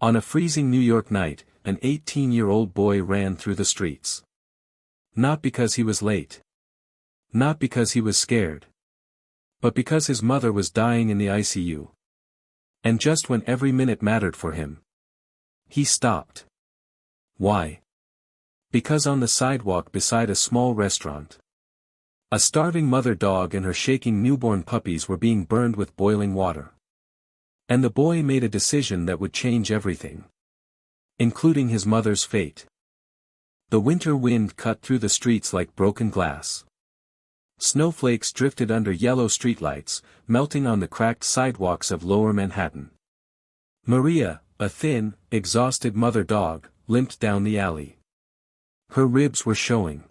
On a freezing New York night, an 18-year-old boy ran through the streets. Not because he was late. Not because he was scared. But because his mother was dying in the ICU. And just when every minute mattered for him, he stopped. Why? Because on the sidewalk beside a small restaurant, a starving mother dog and her shaking newborn puppies were being burned with boiling water. And the boy made a decision that would change everything, including his mother's fate. The winter wind cut through the streets like broken glass. Snowflakes drifted under yellow streetlights, melting on the cracked sidewalks of lower Manhattan. Maria, a thin, exhausted mother dog, limped down the alley. Her ribs were showing.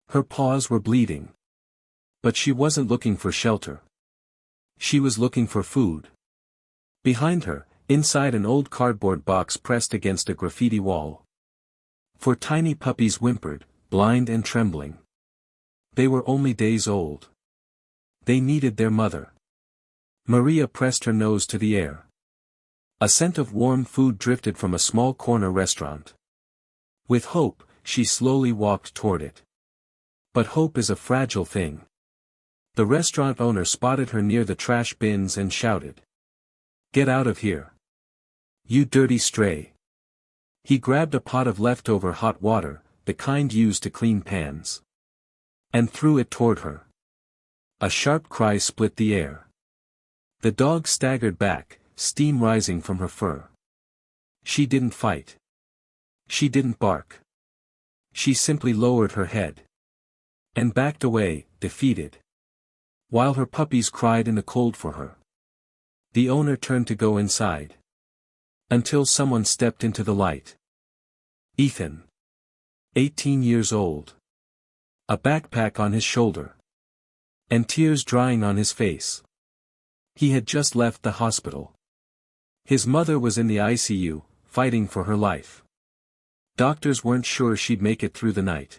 Her paws were bleeding. But she wasn't looking for shelter. She was looking for food. Behind her, inside an old cardboard box pressed against a graffiti wall, 4 tiny puppies whimpered, blind and trembling. They were only days old. They needed their mother. Maria pressed her nose to the air. A scent of warm food drifted from a small corner restaurant. With hope, she slowly walked toward it. But hope is a fragile thing. The restaurant owner spotted her near the trash bins and shouted, "Get out of here. You dirty stray." He grabbed a pot of leftover hot water, the kind used to clean pans, and threw it toward her. A sharp cry split the air. The dog staggered back, steam rising from her fur. She didn't fight. She didn't bark. She simply lowered her head and backed away, defeated, while her puppies cried in the cold for her. The owner turned to go inside, until someone stepped into the light. Ethan. 18 years old. A backpack on his shoulder. And tears drying on his face. He had just left the hospital. His mother was in the ICU, fighting for her life. Doctors weren't sure she'd make it through the night.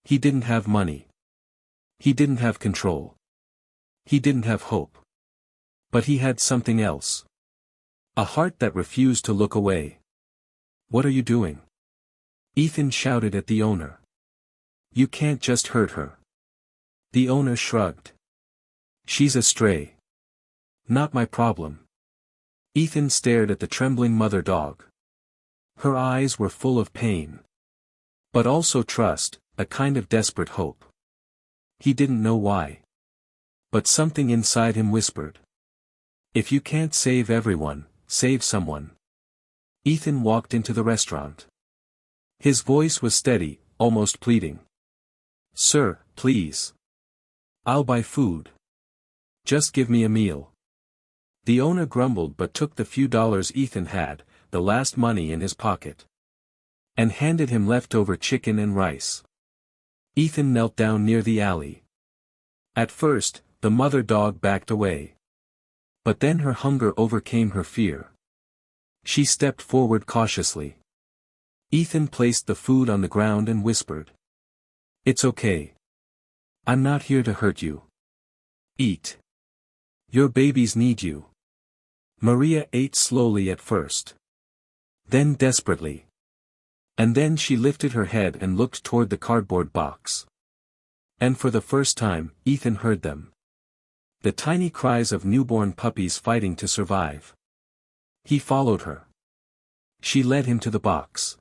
He didn't have money. He didn't have control. He didn't have hope. But he had something else. A heart that refused to look away. "What are you doing?" Ethan shouted at the owner. "You can't just hurt her." The owner shrugged. "She's a stray. Not my problem." Ethan stared at the trembling mother dog. Her eyes were full of pain. But also trust, a kind of desperate hope. He didn't know why. But something inside him whispered, "If you can't save everyone, save someone." Ethan walked into the restaurant. His voice was steady, almost pleading. "Sir, please. I'll buy food. Just give me a meal." The owner grumbled but took the few dollars Ethan had, the last money in his pocket, and handed him leftover chicken and rice. Ethan knelt down near the alley. At first, the mother dog backed away. But then her hunger overcame her fear. She stepped forward cautiously. Ethan placed the food on the ground and whispered, "It's okay. I'm not here to hurt you. Eat. Your babies need you." Maria ate slowly at first. Then desperately. And then she lifted her head and looked toward the cardboard box. And for the first time, Ethan heard them. The tiny cries of newborn puppies fighting to survive. He followed her. She led him to the box.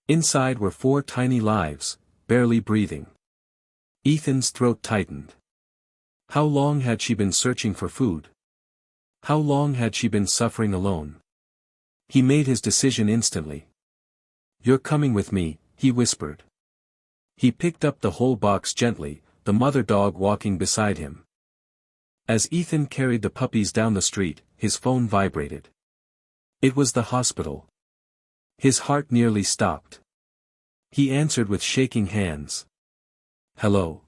Inside were 4 tiny lives, barely breathing. Ethan's throat tightened. How long had she been searching for food? How long had she been suffering alone? He made his decision instantly. "You're coming with me," he whispered. He picked up the whole box gently, the mother dog walking beside him. As Ethan carried the puppies down the street, his phone vibrated. It was the hospital. His heart nearly stopped. He answered with shaking hands. "Hello.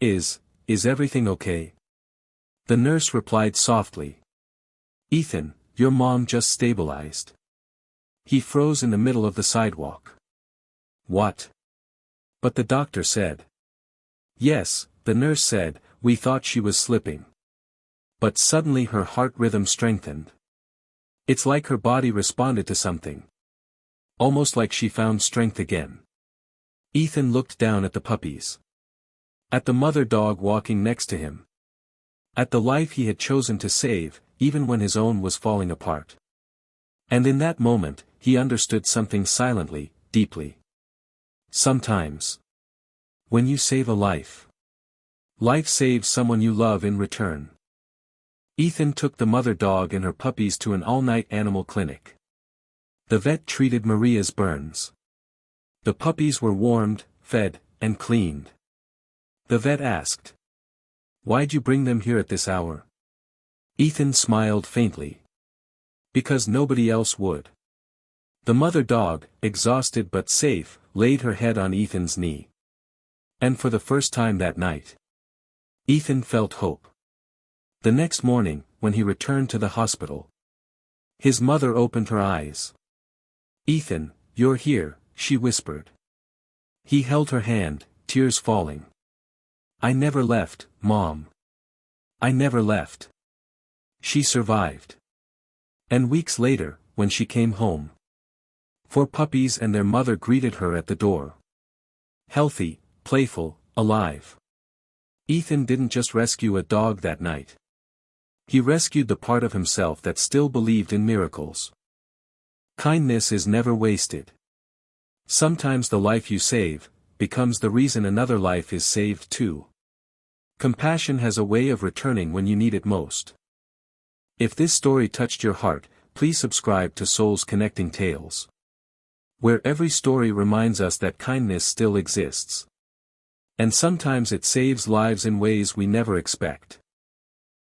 Is everything okay?" The nurse replied softly. "Ethan, your mom just stabilized." He froze in the middle of the sidewalk. "What?" "But the doctor said." "Yes," the nurse said, "we thought she was slipping." But suddenly her heart rhythm strengthened. It's like her body responded to something. Almost like she found strength again. Ethan looked down at the puppies. At the mother dog walking next to him. At the life he had chosen to save, even when his own was falling apart. And in that moment, he understood something silently, deeply. Sometimes, when you save a life, life saves someone you love in return. Ethan took the mother dog and her puppies to an all-night animal clinic. The vet treated Maria's burns. The puppies were warmed, fed, and cleaned. The vet asked, "Why'd you bring them here at this hour?" Ethan smiled faintly. Because nobody else would. The mother dog, exhausted but safe, laid her head on Ethan's knee. And for the first time that night, Ethan felt hope. The next morning, when he returned to the hospital, his mother opened her eyes. "Ethan, you're here," she whispered. He held her hand, tears falling. "I never left, Mom. I never left." She survived. And weeks later, when she came home, 4 puppies and their mother greeted her at the door. Healthy, playful, alive. Ethan didn't just rescue a dog that night. He rescued the part of himself that still believed in miracles. Kindness is never wasted. Sometimes the life you save becomes the reason another life is saved too. Compassion has a way of returning when you need it most. If this story touched your heart, please subscribe to Souls Connecting Tales, where every story reminds us that kindness still exists. And sometimes it saves lives in ways we never expect.